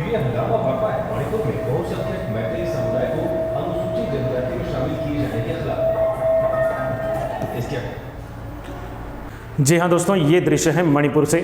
ये हंगामा बरपा है मणिपुर में बहुसंख्यक मैतेई समुदाय को अनुसूचित जनजाति में शामिल किए जाने के खिलाफ। इसके जी हाँ दोस्तों, ये दृश्य है मणिपुर से।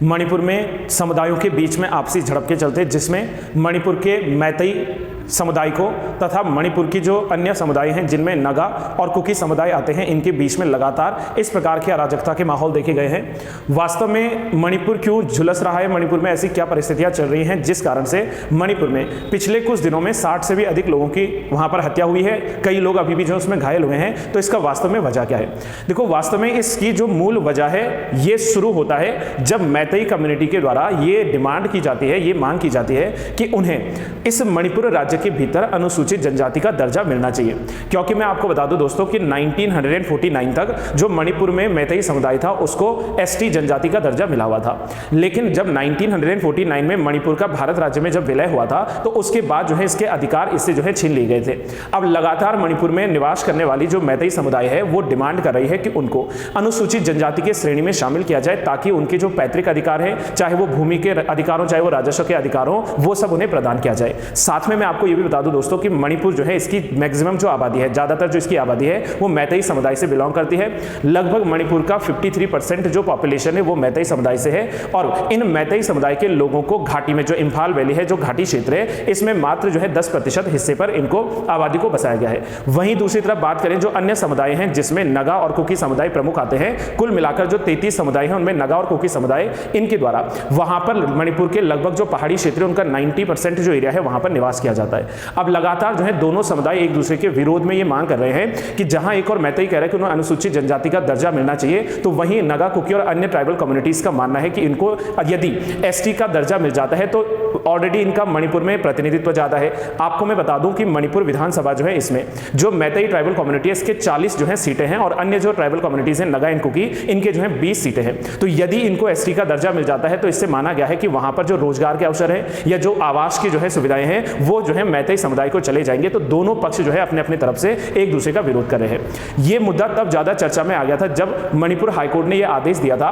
मणिपुर में समुदायों के बीच में आपसी झड़प के चलते, जिसमें मणिपुर के मैतेई समुदाय को तथा मणिपुर की जो अन्य समुदाय हैं जिनमें नगा और कुकी समुदाय आते हैं, इनके बीच में लगातार इस प्रकार की अराजकता के माहौल देखे गए हैं। वास्तव में मणिपुर क्यों झुलस रहा है, मणिपुर में ऐसी क्या परिस्थितियां चल रही हैं जिस कारण से मणिपुर में पिछले कुछ दिनों में 60 से भी अधिक लोगों की वहां पर हत्या हुई है, कई लोग अभी भी जो उसमें घायल हुए हैं। तो इसका वास्तव में वजह क्या है? देखो, वास्तव में इसकी जो मूल वजह है ये शुरू होता है जब मैतेई कम्युनिटी के द्वारा ये डिमांड की जाती है, ये मांग की जाती है कि उन्हें इस मणिपुर राज्य के भीतर अनुसूचित जनजाति का दर्जा मिलना चाहिए। क्योंकि मैं आपको बता दूं दोस्तों कि 1949 तक जो मणिपुर में मैतेई समुदाय था उसको एसटी जनजाति का दर्जा मिला हुआ था। लेकिन जब 1949 में मणिपुर का भारत राज्य में जब विलय हुआ था तो उसके बाद जो है इसके अधिकार इससे जो है छीन लिए गए थे। अब लगातार मणिपुर में निवास करने वाली जो मैतेई समुदाय है वो डिमांड कर रही है कि उनको अनुसूचित जनजाति के श्रेणी में शामिल किया जाए, ताकि उनके जो पैतृक अधिकार है, चाहे वो भूमि के अधिकार हो, चाहे वो राजस्व के अधिकार हो, वो सब उन्हें प्रदान किया जाए। साथ में मैं आपको ये भी बता दूं दोस्तों कि मणिपुर जो है इसकी मैक्सिमम जो आबादी है, ज्यादातर जो इसकी आबादी है वो मैतेई समुदाय से बिलोंग करती है। लगभग मणिपुर का 53% जो पॉपुलेशन है वो मैतेई समुदाय से है। और इन मैतेई समुदाय के लोगों को घाटी में, जो इम्फाल वैली है, जो घाटी क्षेत्र है, इसमें मात्र जो है 10% हिस्से पर इनको आबादी को बसाया गया है। वहीं दूसरी तरफ बात करें जो अन्य समुदाय हैं जिसमें नगा और कुकी समुदाय प्रमुख आते हैं, कुल मिलाकर जो 33 समुदाय हैं उनमें नगा और कुकी समुदाय, इनके द्वारा वहां पर मणिपुर के लगभग जो पहाड़ी क्षेत्र है उनका 90% जो एरिया है वहां पर निवास किया जाता है। अब लगातार जो है दोनों समुदाय एक दूसरे के विरोध में ये मांग कर रहे हैं कि जहां एक और मैतेई कह रहे हैं कि उन्हें अनुसूचित जनजाति का दर्जा मिलना चाहिए, तो वहीं नगा, कुकी और अन्य ट्राइबल कम्युनिटीज का मानना है कि इनको यदि एसटी का दर्जा मिल जाता है तो ऑलरेडी इनका मणिपुर में प्रतिनिधित्व ज्यादा है। आपको मैं बता दूं कि मणिपुर विधानसभा जो है इसमें जो मैतेई ट्राइबल कम्युनिटी है इसके 40 जो है सीटें हैं और अन्य जो ट्राइबल कम्युनिटीज हैं नगा एंड कुकी, इनके जो है 20 सीटें हैं। तो यदि इनको एसटी का दर्जा मिल जाता है तो इससे माना गया है कि वहां पर जो रोजगार के अवसर है या जो आवास की जो है सुविधाएं हैं वो जो है मैतेई समुदाय को चले जाएंगे। तो दोनों पक्ष जो है अपने अपने तरफ से एक दूसरे का विरोध कर रहे हैं। ये मुद्दा तब ज्यादा चर्चा में आ गया था जब मणिपुर हाईकोर्ट ने यह आदेश दिया था,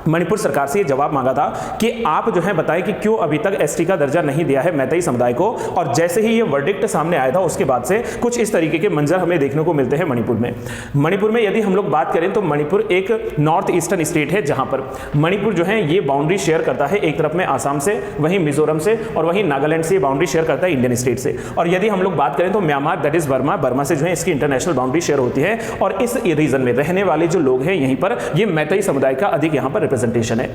मणिपुर सरकार से ये जवाब मांगा था कि आप जो है बताएं कि क्यों अभी तक एसटी का दर्जा नहीं दिया है मैतेई समुदाय को। और जैसे ही ये वर्डिक्ट सामने आया था उसके बाद से कुछ इस तरीके के मंजर हमें देखने को मिलते हैं मणिपुर में। मणिपुर में यदि हम लोग बात करें तो मणिपुर एक नॉर्थ ईस्टर्न स्टेट है जहां पर मणिपुर जो है ये बाउंड्री शेयर करता है, एक तरफ में आसाम से, वहीं मिजोरम से और वहीं नागालैंड से बाउंड्री शेयर करता है इंडियन स्टेट से। और यदि हम लोग बात करें तो म्यांमार, दैट इज बर्मा से जो है इसकी इंटरनेशनल बाउंड्री शेयर होती है। और इस रीजन में रहने वाले जो लोग हैं यहीं पर ये मैतेई समुदाय का अधिक यहां पर रिप्रेजेंटेशन है।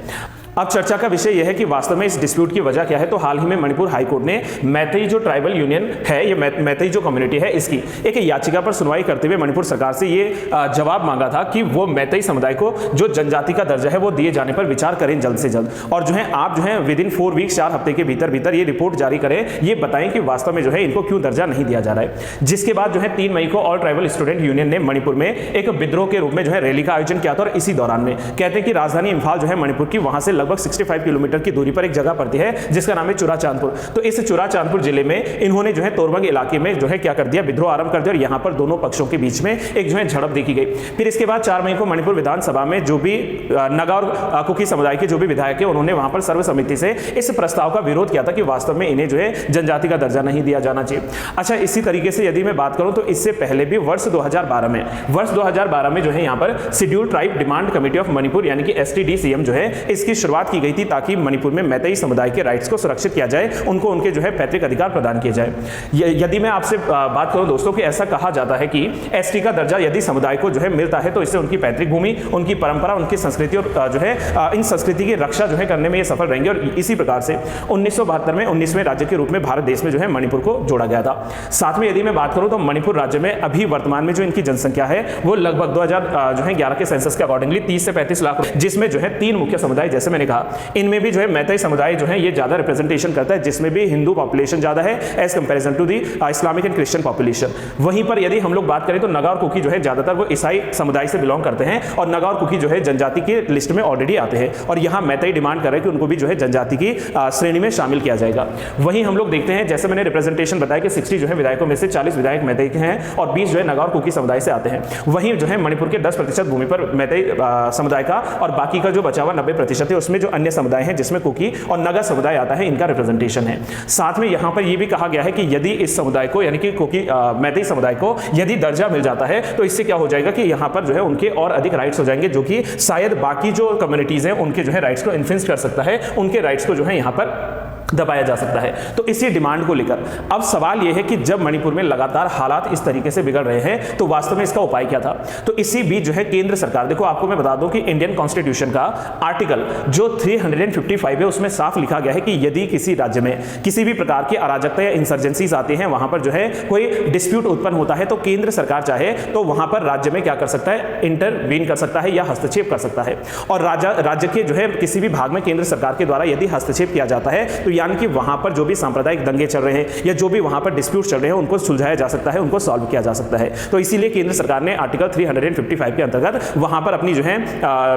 अब चर्चा का विषय यह है कि वास्तव में इस डिस्प्यूट की वजह क्या है। तो हाल ही में मणिपुर हाईकोर्ट ने मैतेई जो ट्राइबल यूनियन है, ये मैतेई जो कम्युनिटी है, इसकी एक याचिका पर सुनवाई करते हुए मणिपुर सरकार से ये जवाब मांगा था कि वो मैतेई समुदाय को जो जनजाति का दर्जा है वो दिए जाने पर विचार करें जल्द से जल्द। और जो है आप जो है विद इन 4 वीक्स 4 हफ्ते के भीतर ये रिपोर्ट जारी करें, ये बताएं कि वास्तव में जो है इनको क्यों दर्जा नहीं दिया जा रहा है। जिसके बाद जो है 3 मई को ऑल ट्राइबल स्टूडेंट यूनियन ने मणिपुर में एक विद्रोह के रूप में जो है रैली का आयोजन किया था। और इसी दौरान में कहते हैं कि राजधानी इम्फाल जो है मणिपुर की, वहां से लगभग 65 किलोमीटर की दूरी पर एक जगह पड़ती है जिसका नाम है चुरा चांदपुर। तो इस चुरा चांदपुर जिले में इन्होंने जो है तोरबंग इलाके में जो है क्या कर दिया, विद्रोह आरंभ कर दिया। और यहां पर दोनों पक्षों के बीच में एक जो है झड़प देखी गई। फिर इसके बाद 4 मई को मणिपुर विधानसभा में जो भी नगा और कुकी समुदाय के जो भी विधायक है उन्होंने वहां पर सर्वसम्मति से इस प्रस्ताव का विरोध किया था कि वास्तव में इन्हें जो है जनजाति का दर्जा नहीं दिया जाना चाहिए। अच्छा, इसी तरीके से यदि मैं बात करूं तो इससे पहले भी वर्ष 2012 में जो है यहां पर schedule tribe demand committee of Manipur यानी कि STDCM जो है इसकी शुरुआत की गई थी, ताकि मणिपुर में मैतेई समुदाय के राइट्स को सुरक्षित किया जाए, उनको उनके जो है पैतृक अधिकार प्रदान किए जाए। यदि मैं आपसे बात करूं दोस्तों कि ऐसा कहा जाता है कि एसटी का दर्जा यदि समुदाय को जो है मिलता है तो इससे उनकी पैतृक भूमि, उनकी परंपरा, उनकी संस्कृति और जो है इन संस्कृति की रक्षा जो है करने में ये सफल रहेंगे। और इसी प्रकार से 1972 में 19वें राज्य के रूप में भारत देश में जो है मणिपुर को जोड़ा गया था। साथ में यदि मैं बात करूं तो मणिपुर राज्य में अभी वर्तमान में जो इनकी जनसंख्या है वो लगभग 2011 के सेंसस के अकॉर्डिंगली 30 से 35 लाख, जिसमें जो है 3 मुख्य समुदाय, जैसे मैंने कहा, इनमें भी जो है मैतेई समुदाय जो है ये ज्यादा रिप्रेजेंटेशन करता है, जिसमें भी हिंदू पॉपुलेशन ज्यादा है as comparison to the Islamic and Christian population. वहीं पर यदि हम लोग बात करें तो नगा और कुकी जो है ज्यादातर वो ईसाई समुदाय से बिलोंग करते हैं और नगा और कुकी जो है जनजाति के लिस्ट में ऑलरेडी आते हैं। और यहाँ मैतेई डिमांड कर रहे हैं कि उनको भी जो है जनजाति की श्रेणी में शामिल किया जाएगा। वहीं हम लोग देखते हैं, जैसे मैंने रिप्रेजेंटेशन बताया कि 60 जो है विधायकों में से 40 विधायक मैतेई के हैं और 20 जो है नगा और कुकी समुदाय से आते हैं। वहीं जो है मणिपुर के 10% भूमि पर मैतेई समुदाय का और बाकी का जो बचा हुआ 90% है उसमें उसमें जो अन्य समुदाय हैं जिसमें कुकी और नगा समुदाय आता है, इनका रिप्रेजेंटेशन है। साथ में यहाँ पर यह भी कहा गया है कि यदि इस समुदाय को यानी कि कुकी मैतेई समुदाय को यदि दर्जा मिल जाता है तो इससे क्या हो जाएगा कि यहाँ पर जो है उनके और अधिक राइट्स हो जाएंगे, जो कि शायद बाकी जो कम्युनिटीज हैं उनके जो है राइट्स को इन्फ्लुएंस कर सकता है, उनके राइट्स को जो है यहाँ पर दबाया जा सकता है। तो इसी डिमांड को लेकर अब सवाल यह है कि जब मणिपुर में लगातार हालात इस तरीके से बिगड़ रहे हैं तो वास्तव में इसका उपाय क्या था। तो इसी बीच जो है केंद्र सरकार, देखो आपको मैं बता दूं कि इंडियन कॉन्स्टिट्यूशन का आर्टिकल जो 355 है उसमें साफ लिखा गया है कि यदि किसी राज्य में किसी भी प्रकार की अराजकता या इंसर्जेंसीज आते हैं, वहां पर जो है कोई डिस्प्यूट उत्पन्न होता है, तो केंद्र सरकार चाहे तो वहां पर राज्य में क्या कर सकता है, इंटरवीन कर सकता है या हस्तक्षेप कर सकता है। और राज्य के जो है किसी भी भाग में केंद्र सरकार के द्वारा यदि हस्तक्षेप किया जाता है तो यानी कि वहां पर जो भी सांप्रदायिक दंगे चल रहे हैं या जो भी वहां पर डिस्प्यूट चल रहे हैं उनको सुलझाया जा सकता है, उनको सॉल्व किया जा सकता है। तो इसीलिए केंद्र सरकार ने आर्टिकल 355 के अंतर्गत वहां पर अपनी जो है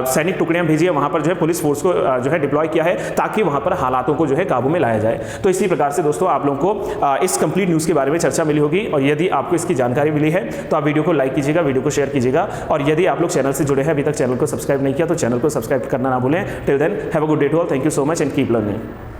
सैनिक टुकड़ियां भेजी है, वहां पर जो है पुलिस फोर्स को जो है डिप्लॉय किया है ताकि वहां पर हालातों को जो है काबू में लाया जाए। तो इसी प्रकार से दोस्तों आप लोगों को इस कंप्लीट न्यूज के बारे में चर्चा मिली होगी, और यदि आपको इसकी जानकारी मिली है तो आप वीडियो को लाइक कीजिएगा, वीडियो को शेयर कीजिएगा, और यदि आप लोग चैनल से जुड़े हैं अभी तक चैनल को सब्सक्राइब नहीं किया तो चैनल को सब्सक्राइब करना ना भूलें। Till then have a good day to all, thank you so much and keep learning.